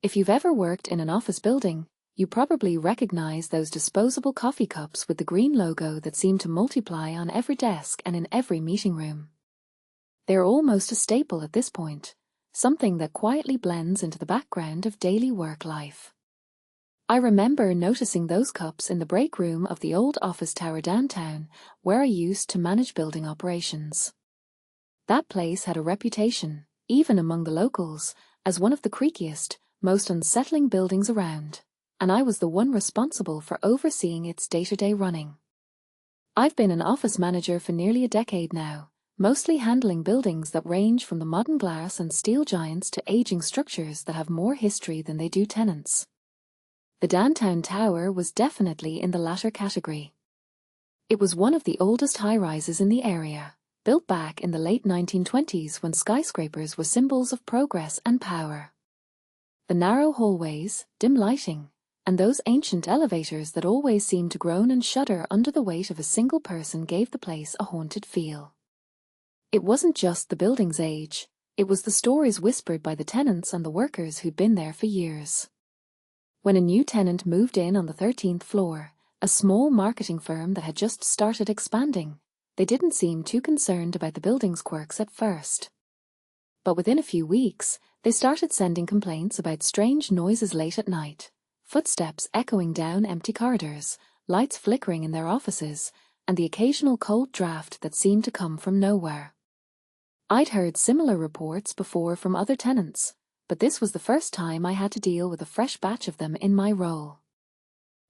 If you've ever worked in an office building, you probably recognize those disposable coffee cups with the green logo that seem to multiply on every desk and in every meeting room. They're almost a staple at this point, something that quietly blends into the background of daily work life. I remember noticing those cups in the break room of the old office tower downtown, where I used to manage building operations. That place had a reputation, even among the locals, as one of the creakiest, most unsettling buildings around, and I was the one responsible for overseeing its day-to-day running. I've been an office manager for nearly a decade now, mostly handling buildings that range from the modern glass and steel giants to aging structures that have more history than they do tenants. The downtown tower was definitely in the latter category. It was one of the oldest high-rises in the area, built back in the late 1920s when skyscrapers were symbols of progress and power. The narrow hallways, dim lighting, and those ancient elevators that always seemed to groan and shudder under the weight of a single person gave the place a haunted feel. It wasn't just the building's age, it was the stories whispered by the tenants and the workers who'd been there for years. When a new tenant moved in on the 13th floor, a small marketing firm that had just started expanding, they didn't seem too concerned about the building's quirks at first. But within a few weeks, they started sending complaints about strange noises late at night, footsteps echoing down empty corridors, lights flickering in their offices, and the occasional cold draft that seemed to come from nowhere. I'd heard similar reports before from other tenants, but this was the first time I had to deal with a fresh batch of them in my role.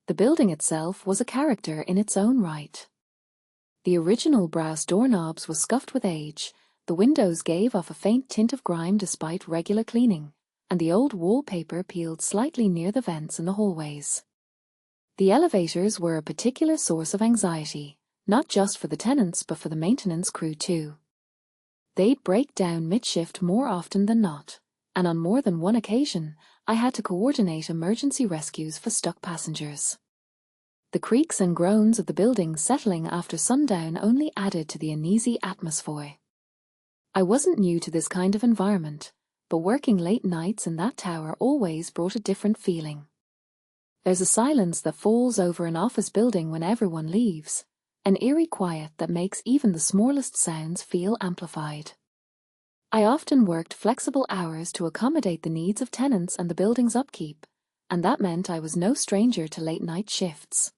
The building itself was a character in its own right. The original brass doorknobs were scuffed with age, the windows gave off a faint tint of grime despite regular cleaning, and the old wallpaper peeled slightly near the vents in the hallways. The elevators were a particular source of anxiety, not just for the tenants but for the maintenance crew too. They'd break down mid-shift more often than not, and on more than one occasion, I had to coordinate emergency rescues for stuck passengers. The creaks and groans of the building settling after sundown only added to the uneasy atmosphere. I wasn't new to this kind of environment, but working late nights in that tower always brought a different feeling. There's a silence that falls over an office building when everyone leaves, an eerie quiet that makes even the smallest sounds feel amplified. I often worked flexible hours to accommodate the needs of tenants and the building's upkeep, and that meant I was no stranger to late-night shifts.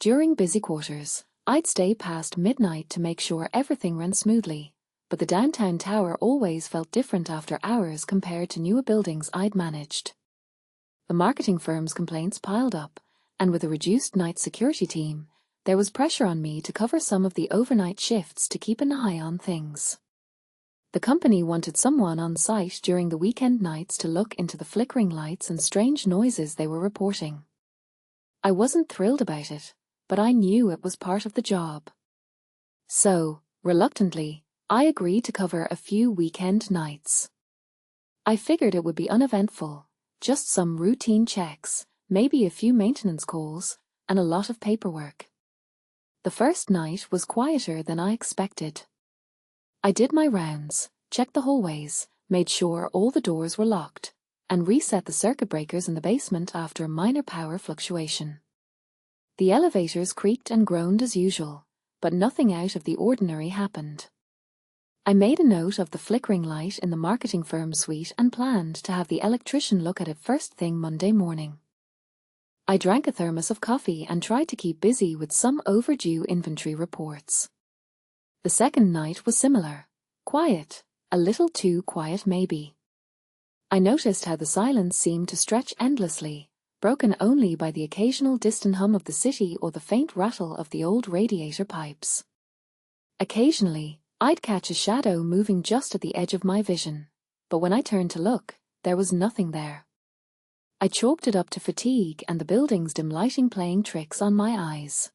During busy quarters, I'd stay past midnight to make sure everything ran smoothly, but the downtown tower always felt different after hours compared to newer buildings I'd managed. The marketing firm's complaints piled up, and with a reduced night security team, there was pressure on me to cover some of the overnight shifts to keep an eye on things. The company wanted someone on site during the weekend nights to look into the flickering lights and strange noises they were reporting. I wasn't thrilled about it, but I knew it was part of the job. So, reluctantly, I agreed to cover a few weekend nights. I figured it would be uneventful, just some routine checks, maybe a few maintenance calls, and a lot of paperwork. The first night was quieter than I expected. I did my rounds, checked the hallways, made sure all the doors were locked, and reset the circuit breakers in the basement after a minor power fluctuation. The elevators creaked and groaned as usual, but nothing out of the ordinary happened. I made a note of the flickering light in the marketing firm's suite and planned to have the electrician look at it first thing Monday morning. I drank a thermos of coffee and tried to keep busy with some overdue inventory reports. The second night was similar. Quiet, a little too quiet maybe. I noticed how the silence seemed to stretch endlessly, broken only by the occasional distant hum of the city or the faint rattle of the old radiator pipes. Occasionally, I'd catch a shadow moving just at the edge of my vision, but when I turned to look, there was nothing there. I chalked it up to fatigue and the building's dim lighting playing tricks on my eyes.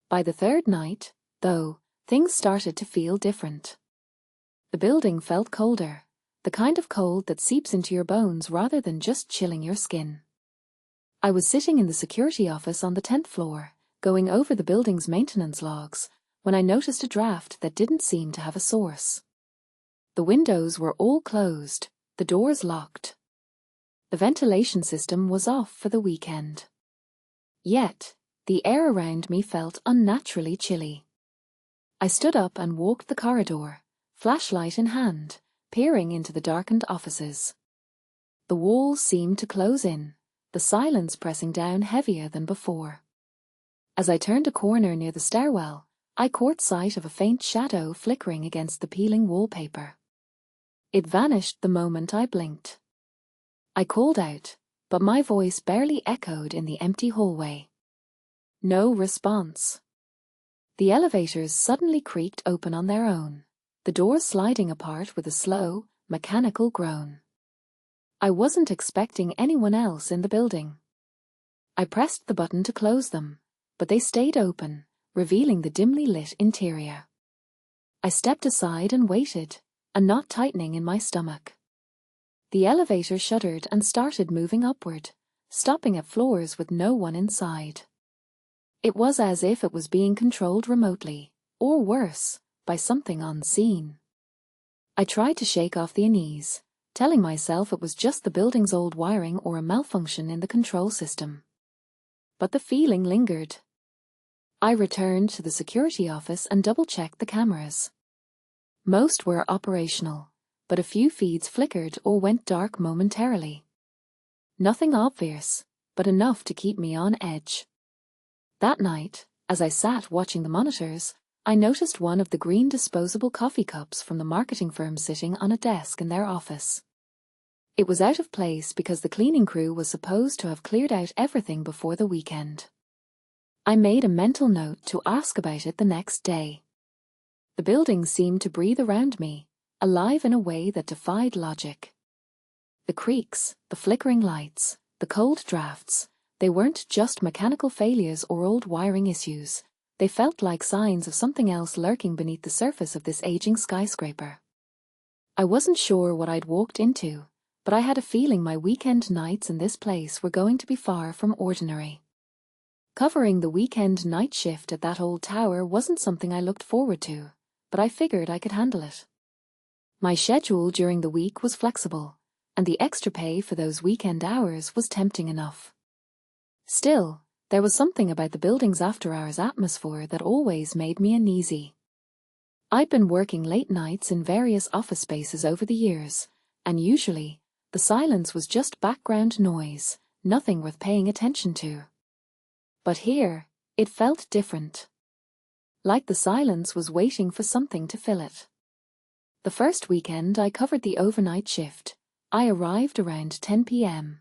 By the third night, though, things started to feel different. The building felt colder, the kind of cold that seeps into your bones rather than just chilling your skin. I was sitting in the security office on the 10th floor, going over the building's maintenance logs, when I noticed a draft that didn't seem to have a source. The windows were all closed, the doors locked. The ventilation system was off for the weekend. Yet, the air around me felt unnaturally chilly. I stood up and walked the corridor, flashlight in hand, peering into the darkened offices. The walls seemed to close in, the silence pressing down heavier than before. As I turned a corner near the stairwell, I caught sight of a faint shadow flickering against the peeling wallpaper. It vanished the moment I blinked. I called out, but my voice barely echoed in the empty hallway. No response. The elevators suddenly creaked open on their own, the doors sliding apart with a slow, mechanical groan. I wasn't expecting anyone else in the building. I pressed the button to close them, but they stayed open, revealing the dimly lit interior. I stepped aside and waited, a knot tightening in my stomach. The elevator shuddered and started moving upward, stopping at floors with no one inside. It was as if it was being controlled remotely, or worse, by something unseen. I tried to shake off the unease, telling myself it was just the building's old wiring or a malfunction in the control system. But the feeling lingered. I returned to the security office and double-checked the cameras. Most were operational, but a few feeds flickered or went dark momentarily. Nothing obvious, but enough to keep me on edge. That night, as I sat watching the monitors, I noticed one of the green disposable coffee cups from the marketing firm sitting on a desk in their office. It was out of place because the cleaning crew was supposed to have cleared out everything before the weekend. I made a mental note to ask about it the next day. The building seemed to breathe around me, alive in a way that defied logic. The creaks, the flickering lights, the cold drafts, they weren't just mechanical failures or old wiring issues. They felt like signs of something else lurking beneath the surface of this aging skyscraper. I wasn't sure what I'd walked into, but I had a feeling my weekend nights in this place were going to be far from ordinary. Covering the weekend night shift at that old tower wasn't something I looked forward to, but I figured I could handle it. My schedule during the week was flexible, and the extra pay for those weekend hours was tempting enough. Still, there was something about the building's after-hours atmosphere that always made me uneasy. I'd been working late nights in various office spaces over the years, and usually, the silence was just background noise, nothing worth paying attention to. But here, it felt different. Like the silence was waiting for something to fill it. The first weekend I covered the overnight shift, I arrived around 10 p.m.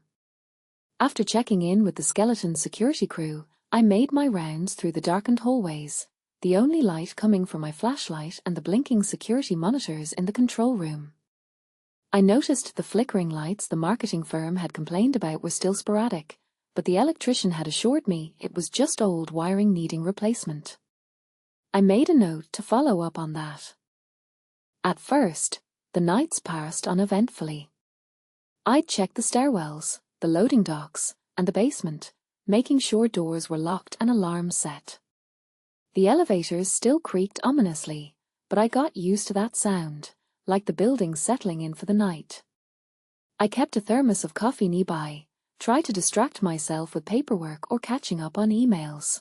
After checking in with the skeleton security crew, I made my rounds through the darkened hallways, the only light coming from my flashlight and the blinking security monitors in the control room. I noticed the flickering lights the marketing firm had complained about were still sporadic, but the electrician had assured me it was just old wiring needing replacement. I made a note to follow up on that. At first, the nights passed uneventfully. I'd check the stairwells, the loading docks, and the basement, making sure doors were locked and alarms set. The elevators still creaked ominously, but I got used to that sound, like the building settling in for the night. I kept a thermos of coffee nearby, tried to distract myself with paperwork or catching up on emails.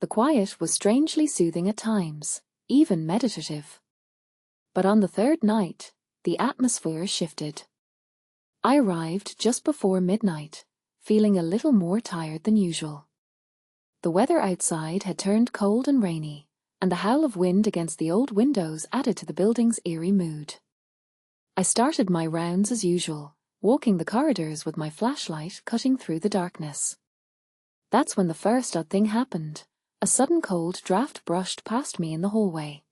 The quiet was strangely soothing at times, even meditative. But on the third night, the atmosphere shifted. I arrived just before midnight, feeling a little more tired than usual. The weather outside had turned cold and rainy, and the howl of wind against the old windows added to the building's eerie mood. I started my rounds as usual, walking the corridors with my flashlight cutting through the darkness. That's when the first odd thing happened. A sudden cold draft brushed past me in the hallway.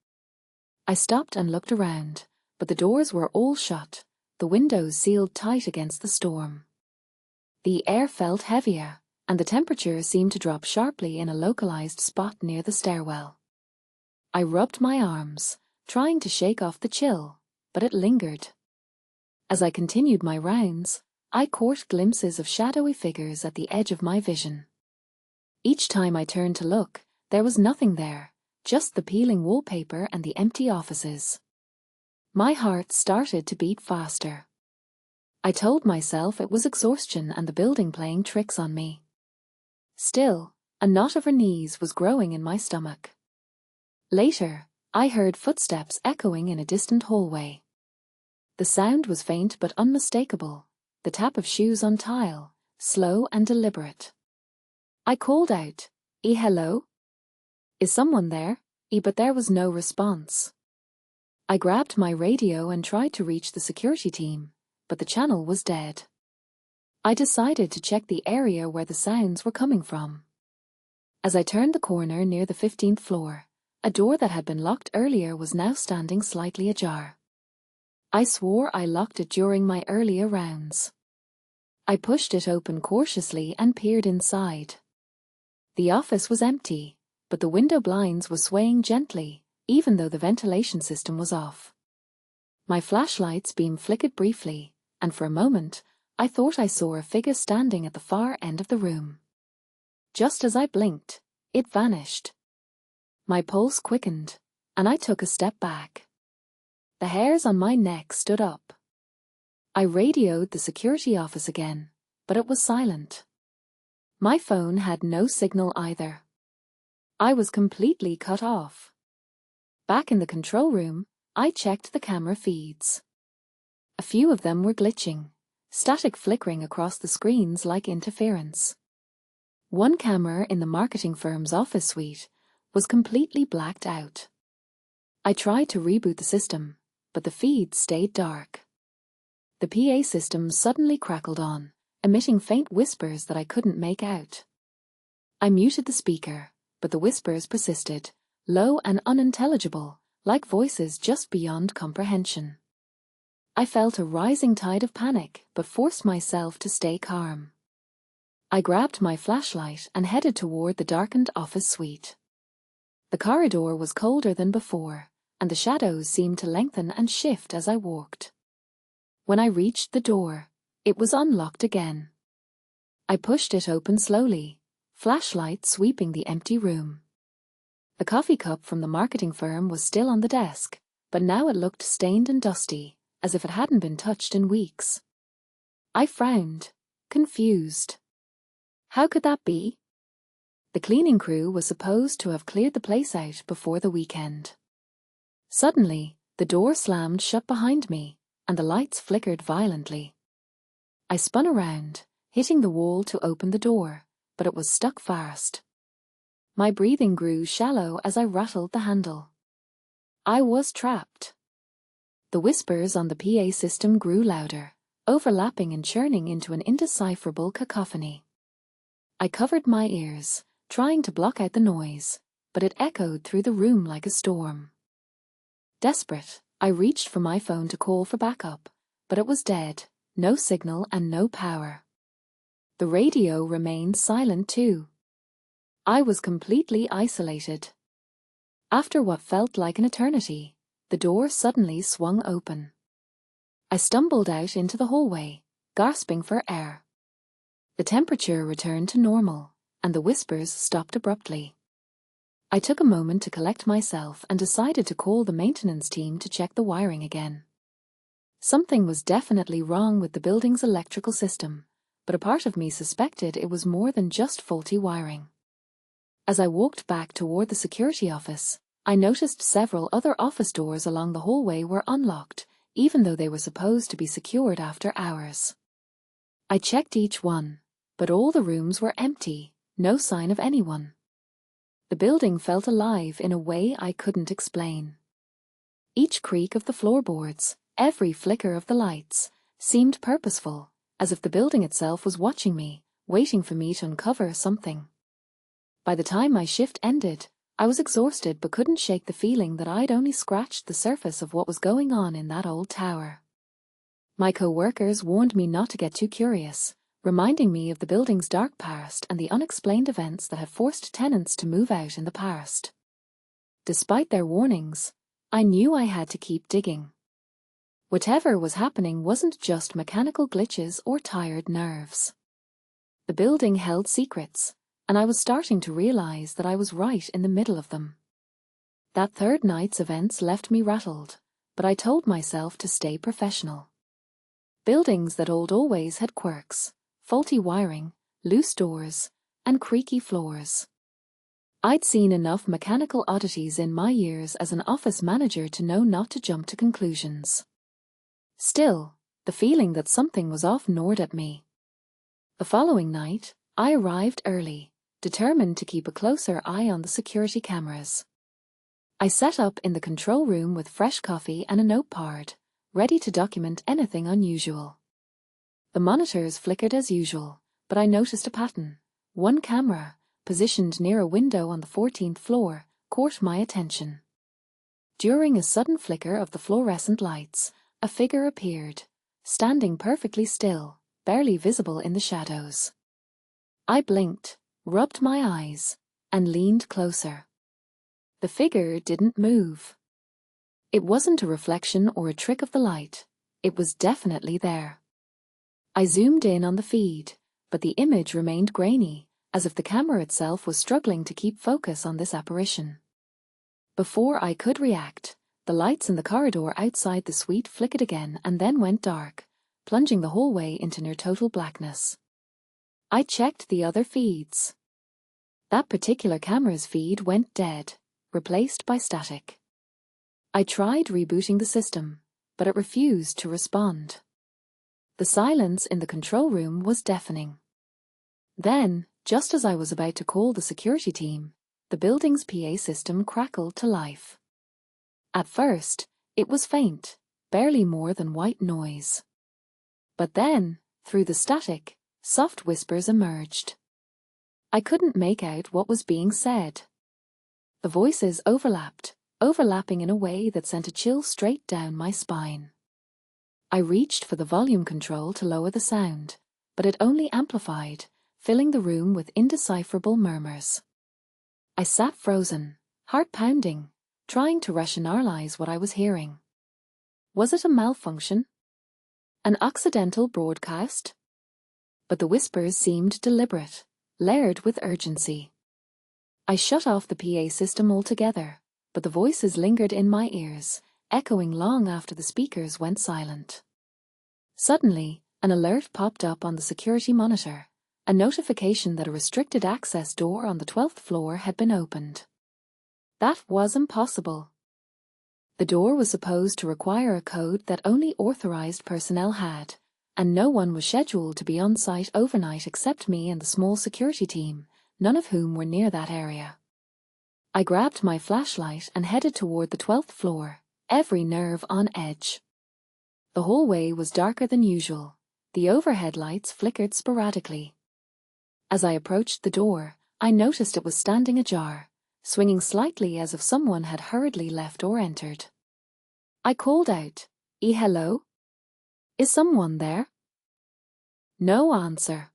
I stopped and looked around, but the doors were all shut, the windows sealed tight against the storm. The air felt heavier, and the temperature seemed to drop sharply in a localized spot near the stairwell. I rubbed my arms, trying to shake off the chill, but it lingered. As I continued my rounds, I caught glimpses of shadowy figures at the edge of my vision. Each time I turned to look, there was nothing there, just the peeling wallpaper and the empty offices. My heart started to beat faster. I told myself it was exhaustion and the building playing tricks on me. Still, a knot of unease was growing in my stomach. Later, I heard footsteps echoing in a distant hallway. The sound was faint but unmistakable, the tap of shoes on tile, slow and deliberate. I called out, hello? Is someone there? But there was no response. I grabbed my radio and tried to reach the security team, but the channel was dead. I decided to check the area where the sounds were coming from. As I turned the corner near the 15th floor, a door that had been locked earlier was now standing slightly ajar. I swore I locked it during my earlier rounds. I pushed it open cautiously and peered inside. The office was empty, but the window blinds were swaying gently, even though the ventilation system was off. My flashlight's beam flickered briefly, and for a moment, I thought I saw a figure standing at the far end of the room. Just as I blinked, it vanished. My pulse quickened, and I took a step back. The hairs on my neck stood up. I radioed the security office again, but it was silent. My phone had no signal either. I was completely cut off. Back in the control room, I checked the camera feeds. A few of them were glitching, static flickering across the screens like interference. One camera in the marketing firm's office suite was completely blacked out. I tried to reboot the system, but the feed stayed dark. The PA system suddenly crackled on, emitting faint whispers that I couldn't make out. I muted the speaker, but the whispers persisted, low and unintelligible, like voices just beyond comprehension. I felt a rising tide of panic, but forced myself to stay calm. I grabbed my flashlight and headed toward the darkened office suite. The corridor was colder than before, and the shadows seemed to lengthen and shift as I walked. When I reached the door, it was unlocked again. I pushed it open slowly, flashlight sweeping the empty room. The coffee cup from the marketing firm was still on the desk, but now it looked stained and dusty, as if it hadn't been touched in weeks. I frowned, confused. How could that be? The cleaning crew was supposed to have cleared the place out before the weekend. Suddenly, the door slammed shut behind me, and the lights flickered violently. I spun around, hitting the wall to open the door, but it was stuck fast. My breathing grew shallow as I rattled the handle. I was trapped. The whispers on the PA system grew louder, overlapping and churning into an indecipherable cacophony. I covered my ears, trying to block out the noise, but it echoed through the room like a storm. Desperate, I reached for my phone to call for backup, but it was dead, no signal and no power. The radio remained silent too. I was completely isolated. After what felt like an eternity, the door suddenly swung open. I stumbled out into the hallway, gasping for air. The temperature returned to normal, and the whispers stopped abruptly. I took a moment to collect myself and decided to call the maintenance team to check the wiring again. Something was definitely wrong with the building's electrical system, but a part of me suspected it was more than just faulty wiring. As I walked back toward the security office, I noticed several other office doors along the hallway were unlocked, even though they were supposed to be secured after hours. I checked each one, but all the rooms were empty, no sign of anyone. The building felt alive in a way I couldn't explain. Each creak of the floorboards, every flicker of the lights, seemed purposeful, as if the building itself was watching me, waiting for me to uncover something. By the time my shift ended, I was exhausted but couldn't shake the feeling that I'd only scratched the surface of what was going on in that old tower. My co-workers warned me not to get too curious, reminding me of the building's dark past and the unexplained events that had forced tenants to move out in the past. Despite their warnings, I knew I had to keep digging. Whatever was happening wasn't just mechanical glitches or tired nerves. The building held secrets, and I was starting to realize that I was right in the middle of them. That third night's events left me rattled, but I told myself to stay professional. Buildings that always had quirks, faulty wiring, loose doors, and creaky floors. I'd seen enough mechanical oddities in my years as an office manager to know not to jump to conclusions. Still, the feeling that something was off gnawed at me. The following night, I arrived early, determined to keep a closer eye on the security cameras. I set up in the control room with fresh coffee and a notepad, ready to document anything unusual. The monitors flickered as usual, but I noticed a pattern. One camera, positioned near a window on the 14th floor, caught my attention. During a sudden flicker of the fluorescent lights, a figure appeared, standing perfectly still, barely visible in the shadows. I blinked, rubbed my eyes, and leaned closer. The figure didn't move. It wasn't a reflection or a trick of the light. It was definitely there. I zoomed in on the feed, but the image remained grainy, as if the camera itself was struggling to keep focus on this apparition. Before I could react, the lights in the corridor outside the suite flickered again and then went dark, plunging the hallway into near total blackness. I checked the other feeds. That particular camera's feed went dead, replaced by static. I tried rebooting the system, but it refused to respond. The silence in the control room was deafening. Then, just as I was about to call the security team, the building's PA system crackled to life. At first, it was faint, barely more than white noise. But then, through the static, soft whispers emerged. I couldn't make out what was being said. The voices overlapping in a way that sent a chill straight down my spine. I reached for the volume control to lower the sound, but it only amplified, filling the room with indecipherable murmurs. I sat frozen, heart pounding, trying to rationalize what I was hearing. Was it a malfunction? An accidental broadcast? But the whispers seemed deliberate, layered with urgency. I shut off the PA system altogether, but the voices lingered in my ears, echoing long after the speakers went silent. Suddenly, an alert popped up on the security monitor, a notification that a restricted access door on the 12th floor had been opened. That was impossible. The door was supposed to require a code that only authorized personnel had, and no one was scheduled to be on site overnight except me and the small security team, none of whom were near that area. I grabbed my flashlight and headed toward the 12th floor, every nerve on edge. The hallway was darker than usual. The overhead lights flickered sporadically. As I approached the door, I noticed it was standing ajar, swinging slightly as if someone had hurriedly left or entered. I called out, Hello? Is someone there?" No answer.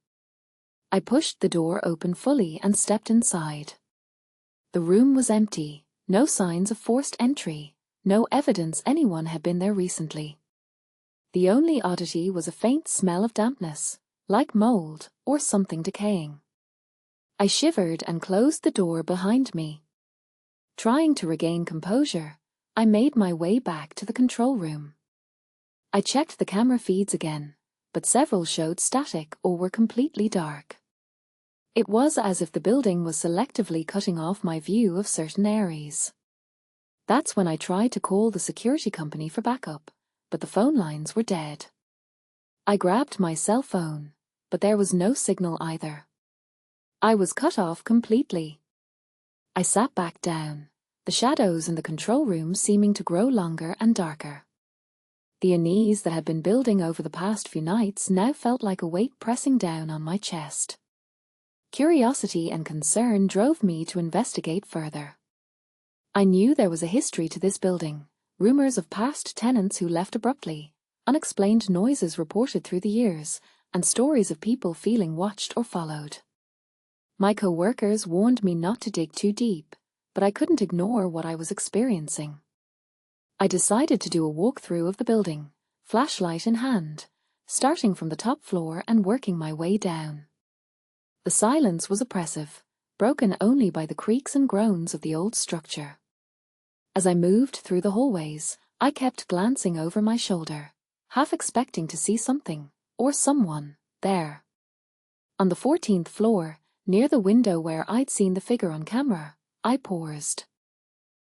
I pushed the door open fully and stepped inside. The room was empty, no signs of forced entry, no evidence anyone had been there recently. The only oddity was a faint smell of dampness, like mold or something decaying. I shivered and closed the door behind me. Trying to regain composure, I made my way back to the control room. I checked the camera feeds again, but several showed static or were completely dark. It was as if the building was selectively cutting off my view of certain areas. That's when I tried to call the security company for backup, but the phone lines were dead. I grabbed my cell phone, but there was no signal either. I was cut off completely. I sat back down, the shadows in the control room seeming to grow longer and darker. The unease that had been building over the past few nights now felt like a weight pressing down on my chest. Curiosity and concern drove me to investigate further. I knew there was a history to this building, rumors of past tenants who left abruptly, unexplained noises reported through the years, and stories of people feeling watched or followed. My co-workers warned me not to dig too deep, but I couldn't ignore what I was experiencing. I decided to do a walkthrough of the building, flashlight in hand, starting from the top floor and working my way down. The silence was oppressive, broken only by the creaks and groans of the old structure. As I moved through the hallways, I kept glancing over my shoulder, half expecting to see something, or someone, there. On the 14th floor, near the window where I'd seen the figure on camera, I paused.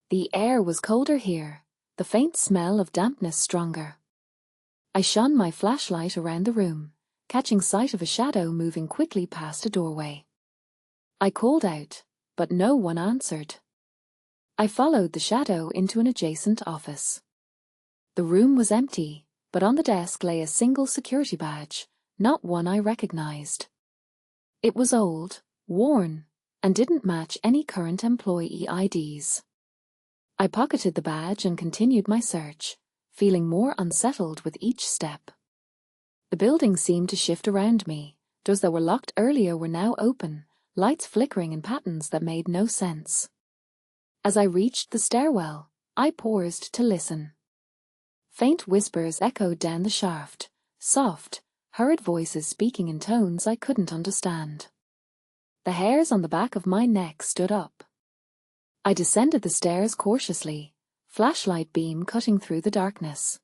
The air was colder here, the faint smell of dampness stronger. I shone my flashlight around the room, catching sight of a shadow moving quickly past a doorway. I called out, but no one answered. I followed the shadow into an adjacent office. The room was empty, but on the desk lay a single security badge, not one I recognized. It was old, worn, and didn't match any current employee IDs. I pocketed the badge and continued my search, feeling more unsettled with each step. The building seemed to shift around me. Doors that were locked earlier were now open, lights flickering in patterns that made no sense. As I reached the stairwell, I paused to listen. Faint whispers echoed down the shaft, soft, hurried voices speaking in tones I couldn't understand. The hairs on the back of my neck stood up. I descended the stairs cautiously, flashlight beam cutting through the darkness.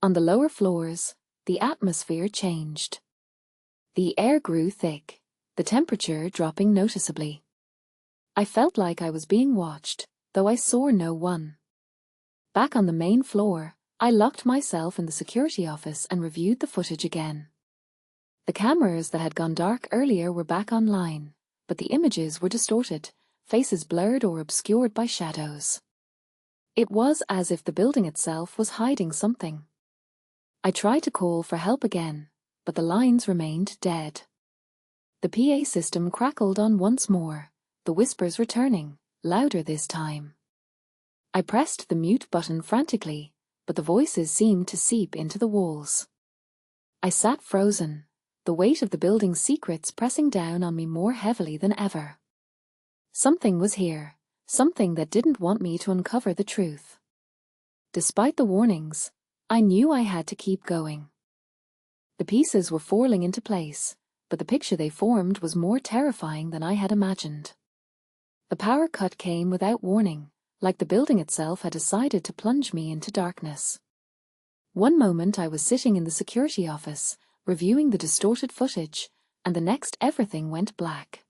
On the lower floors, the atmosphere changed. The air grew thick, the temperature dropping noticeably. I felt like I was being watched, though I saw no one. Back on the main floor, I locked myself in the security office and reviewed the footage again. The cameras that had gone dark earlier were back online, but the images were distorted, faces blurred or obscured by shadows. It was as if the building itself was hiding something. I tried to call for help again, but the lines remained dead. The PA system crackled on once more, the whispers returning, louder this time. I pressed the mute button frantically, but the voices seemed to seep into the walls. I sat frozen, the weight of the building's secrets pressing down on me more heavily than ever. Something was here, something that didn't want me to uncover the truth. Despite the warnings, I knew I had to keep going. The pieces were falling into place, but the picture they formed was more terrifying than I had imagined. The power cut came without warning, like the building itself had decided to plunge me into darkness. One moment I was sitting in the security office, reviewing the distorted footage, and the next everything went black.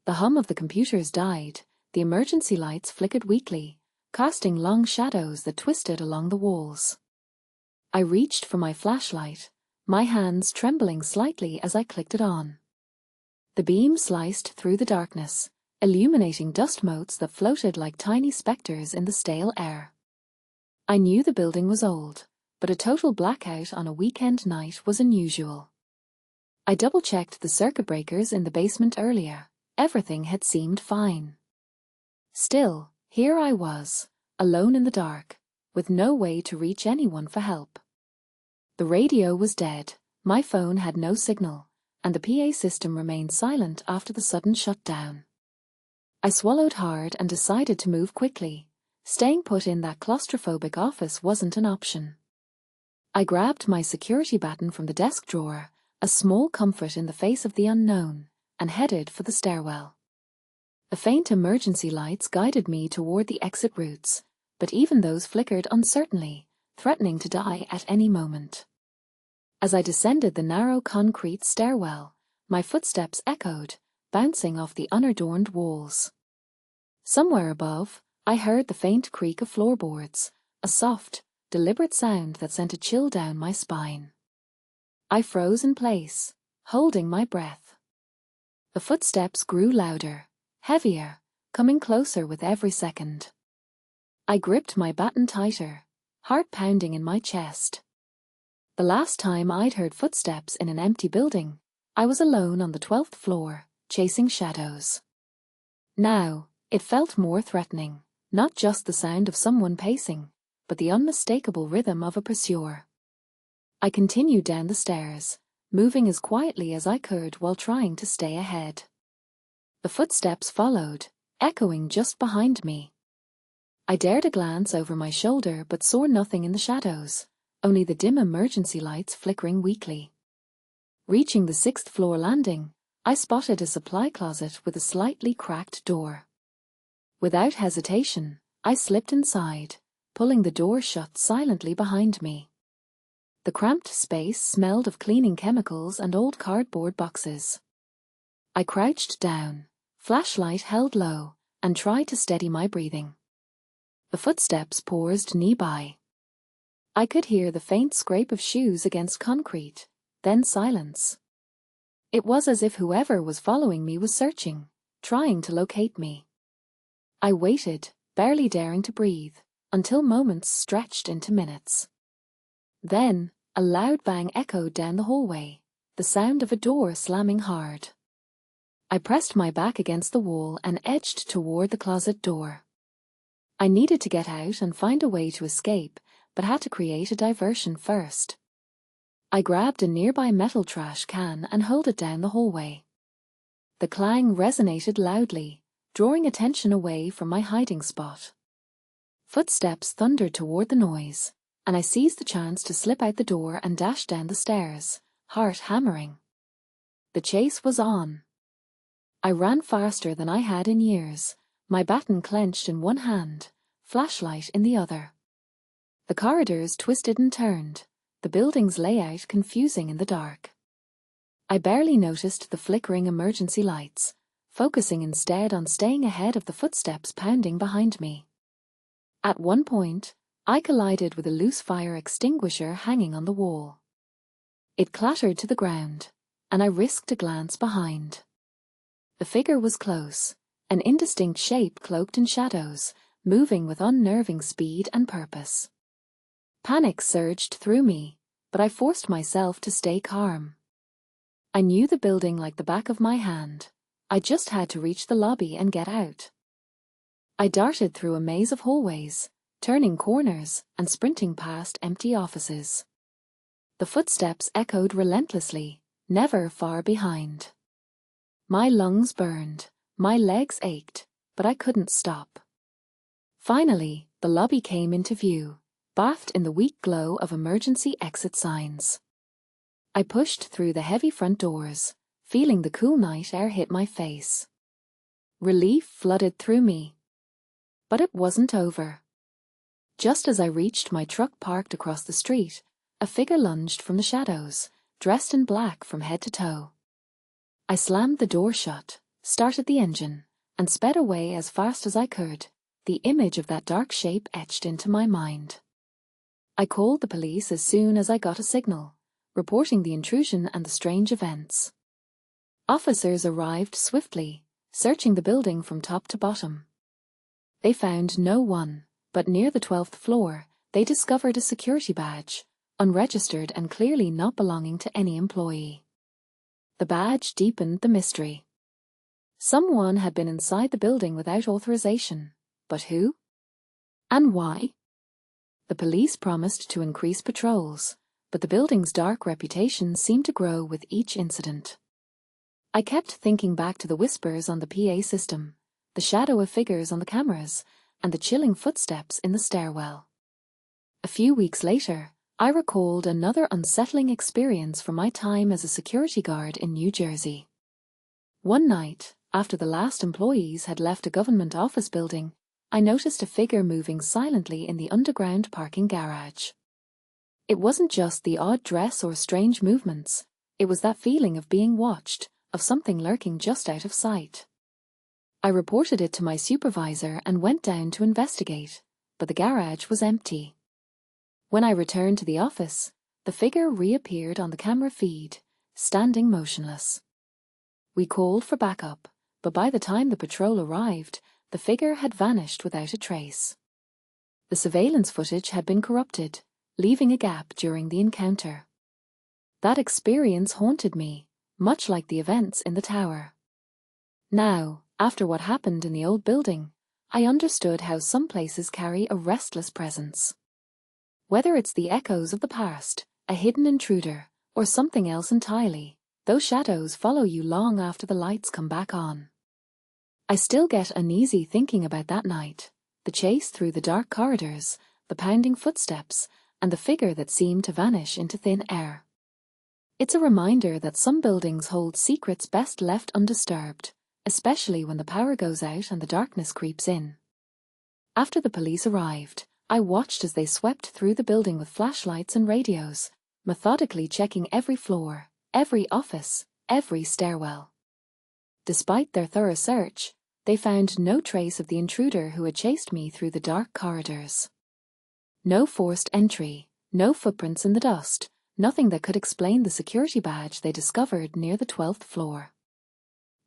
The hum of the computers died, the emergency lights flickered weakly, casting long shadows that twisted along the walls. I reached for my flashlight, my hands trembling slightly as I clicked it on. The beam sliced through the darkness, illuminating dust motes that floated like tiny specters in the stale air. I knew the building was old, but a total blackout on a weekend night was unusual. I double-checked the circuit breakers in the basement earlier. Everything had seemed fine. Still, here I was, alone in the dark, with no way to reach anyone for help. The radio was dead, my phone had no signal, and the PA system remained silent after the sudden shutdown. I swallowed hard and decided to move quickly. Staying put in that claustrophobic office wasn't an option. I grabbed my security baton from the desk drawer, a small comfort in the face of the unknown, and headed for the stairwell. The faint emergency lights guided me toward the exit routes, but even those flickered uncertainly, threatening to die at any moment. As I descended the narrow concrete stairwell, my footsteps echoed, bouncing off the unadorned walls. Somewhere above, I heard the faint creak of floorboards, a soft, deliberate sound that sent a chill down my spine. I froze in place, holding my breath. The footsteps grew louder, heavier, coming closer with every second. I gripped my baton tighter, heart pounding in my chest. The last time I'd heard footsteps in an empty building, I was alone on the 12th floor, chasing shadows. Now, it felt more threatening, not just the sound of someone pacing, but the unmistakable rhythm of a pursuer. I continued down the stairs, moving as quietly as I could while trying to stay ahead. The footsteps followed, echoing just behind me. I dared a glance over my shoulder but saw nothing in the shadows, only the dim emergency lights flickering weakly. Reaching the 6th floor landing, I spotted a supply closet with a slightly cracked door. Without hesitation, I slipped inside, pulling the door shut silently behind me. The cramped space smelled of cleaning chemicals and old cardboard boxes. I crouched down, flashlight held low, and tried to steady my breathing. The footsteps paused nearby. I could hear the faint scrape of shoes against concrete, then silence. It was as if whoever was following me was searching, trying to locate me. I waited, barely daring to breathe, until moments stretched into minutes. Then, a loud bang echoed down the hallway, the sound of a door slamming hard. I pressed my back against the wall and edged toward the closet door. I needed to get out and find a way to escape, but had to create a diversion first. I grabbed a nearby metal trash can and hurled it down the hallway. The clang resonated loudly, drawing attention away from my hiding spot. Footsteps thundered toward the noise, and I seized the chance to slip out the door and dash down the stairs, heart hammering. The chase was on. I ran faster than I had in years, my baton clenched in one hand, flashlight in the other. The corridors twisted and turned, the building's layout confusing in the dark. I barely noticed the flickering emergency lights, focusing instead on staying ahead of the footsteps pounding behind me. At one point, I collided with a loose fire extinguisher hanging on the wall. It clattered to the ground, and I risked a glance behind. The figure was close, an indistinct shape cloaked in shadows, moving with unnerving speed and purpose. Panic surged through me, but I forced myself to stay calm. I knew the building like the back of my hand. I just had to reach the lobby and get out. I darted through a maze of hallways, turning corners and sprinting past empty offices. The footsteps echoed relentlessly, never far behind. My lungs burned, my legs ached, but I couldn't stop. Finally, the lobby came into view, bathed in the weak glow of emergency exit signs. I pushed through the heavy front doors, feeling the cool night air hit my face. Relief flooded through me. But it wasn't over. Just as I reached my truck parked across the street, a figure lunged from the shadows, dressed in black from head to toe. I slammed the door shut, started the engine, and sped away as fast as I could, the image of that dark shape etched into my mind. I called the police as soon as I got a signal, reporting the intrusion and the strange events. Officers arrived swiftly, searching the building from top to bottom. They found no one, but near the 12th floor, they discovered a security badge, unregistered and clearly not belonging to any employee. The badge deepened the mystery. Someone had been inside the building without authorization, but who? And why? The police promised to increase patrols, but the building's dark reputation seemed to grow with each incident. I kept thinking back to the whispers on the PA system, the shadow of figures on the cameras, and the chilling footsteps in the stairwell. A few weeks later, I recalled another unsettling experience from my time as a security guard in New Jersey. One night, after the last employees had left a government office building, I noticed a figure moving silently in the underground parking garage. It wasn't just the odd dress or strange movements, it was that feeling of being watched, of something lurking just out of sight. I reported it to my supervisor and went down to investigate, but the garage was empty. When I returned to the office, the figure reappeared on the camera feed, standing motionless. We called for backup, but by the time the patrol arrived, the figure had vanished without a trace. The surveillance footage had been corrupted, leaving a gap during the encounter. That experience haunted me, much like the events in the tower. Now, after what happened in the old building, I understood how some places carry a restless presence. Whether it's the echoes of the past, a hidden intruder, or something else entirely, those shadows follow you long after the lights come back on. I still get uneasy thinking about that night, the chase through the dark corridors, the pounding footsteps, and the figure that seemed to vanish into thin air. It's a reminder that some buildings hold secrets best left undisturbed, especially when the power goes out and the darkness creeps in. After the police arrived, I watched as they swept through the building with flashlights and radios, methodically checking every floor, every office, every stairwell. Despite their thorough search, they found no trace of the intruder who had chased me through the dark corridors. No forced entry, no footprints in the dust, nothing that could explain the security badge they discovered near the 12th floor.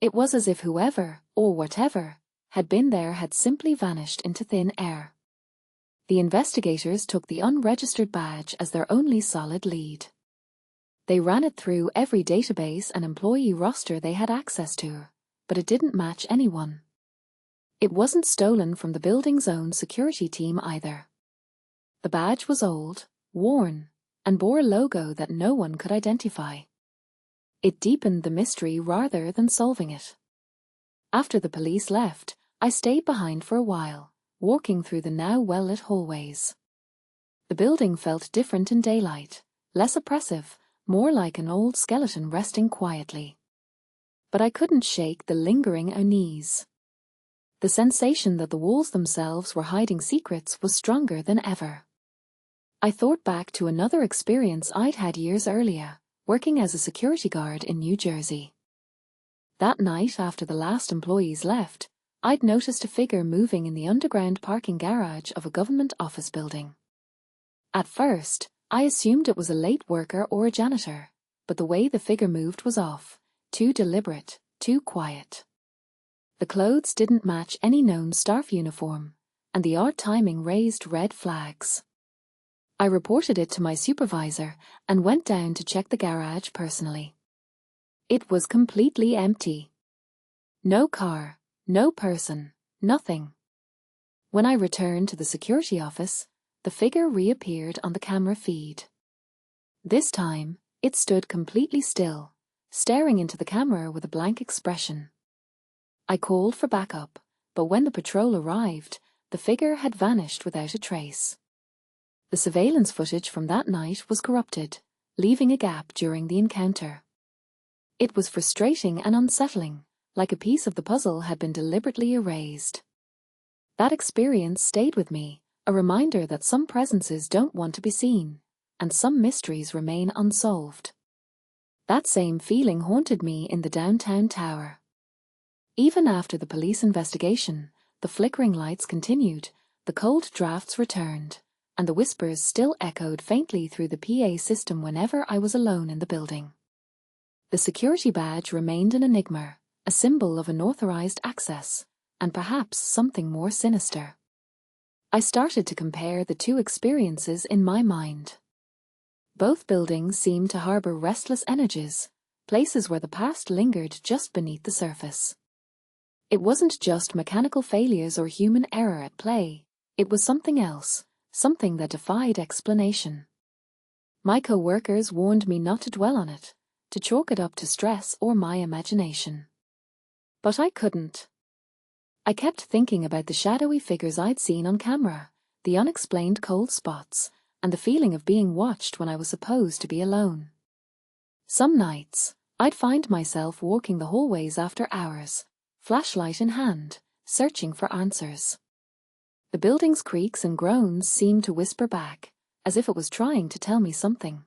It was as if whoever, or whatever, had been there had simply vanished into thin air. The investigators took the unregistered badge as their only solid lead. They ran it through every database and employee roster they had access to, but it didn't match anyone. It wasn't stolen from the building's own security team either. The badge was old, worn, and bore a logo that no one could identify. It deepened the mystery rather than solving it. After the police left, I stayed behind for a while, walking through the now well-lit hallways. The building felt different in daylight, less oppressive, more like an old skeleton resting quietly. But I couldn't shake the lingering unease. The sensation that the walls themselves were hiding secrets was stronger than ever. I thought back to another experience I'd had years earlier, working as a security guard in New Jersey. That night, after the last employees left, I'd noticed a figure moving in the underground parking garage of a government office building. At first, I assumed it was a late worker or a janitor, but the way the figure moved was off, too deliberate, too quiet. The clothes didn't match any known staff uniform, and the odd timing raised red flags. I reported it to my supervisor and went down to check the garage personally. It was completely empty. No car, no person, nothing. When I returned to the security office, the figure reappeared on the camera feed. This time, it stood completely still, staring into the camera with a blank expression. I called for backup, but when the patrol arrived, the figure had vanished without a trace. The surveillance footage from that night was corrupted, leaving a gap during the encounter. It was frustrating and unsettling, like a piece of the puzzle had been deliberately erased. That experience stayed with me, a reminder that some presences don't want to be seen, and some mysteries remain unsolved. That same feeling haunted me in the downtown tower. Even after the police investigation, the flickering lights continued, the cold drafts returned, and the whispers still echoed faintly through the PA system whenever I was alone in the building. The security badge remained an enigma, a symbol of unauthorized access, and perhaps something more sinister. I started to compare the two experiences in my mind. Both buildings seemed to harbor restless energies, places where the past lingered just beneath the surface. It wasn't just mechanical failures or human error at play, it was something else, something that defied explanation. My co-workers warned me not to dwell on it, to chalk it up to stress or my imagination. But I couldn't. I kept thinking about the shadowy figures I'd seen on camera, the unexplained cold spots, and the feeling of being watched when I was supposed to be alone. Some nights, I'd find myself walking the hallways after hours, flashlight in hand, searching for answers. The building's creaks and groans seemed to whisper back, as if it was trying to tell me something.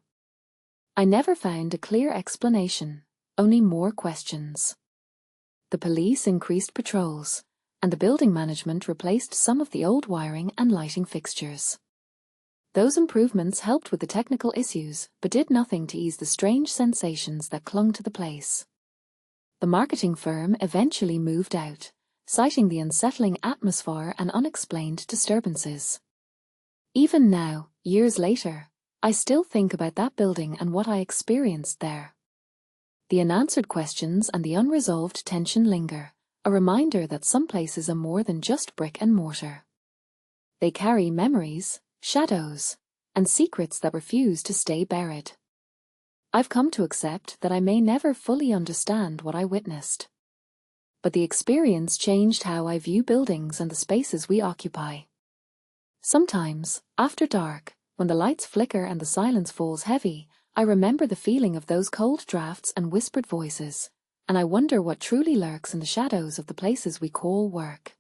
I never found a clear explanation, only more questions. The police increased patrols, and the building management replaced some of the old wiring and lighting fixtures. Those improvements helped with the technical issues, but did nothing to ease the strange sensations that clung to the place. The marketing firm eventually moved out, citing the unsettling atmosphere and unexplained disturbances. Even now, years later, I still think about that building and what I experienced there. The unanswered questions and the unresolved tension linger, a reminder that some places are more than just brick and mortar. They carry memories, shadows, and secrets that refuse to stay buried. I've come to accept that I may never fully understand what I witnessed. But the experience changed how I view buildings and the spaces we occupy. Sometimes, after dark, when the lights flicker and the silence falls heavy, I remember the feeling of those cold drafts and whispered voices, and I wonder what truly lurks in the shadows of the places we call work.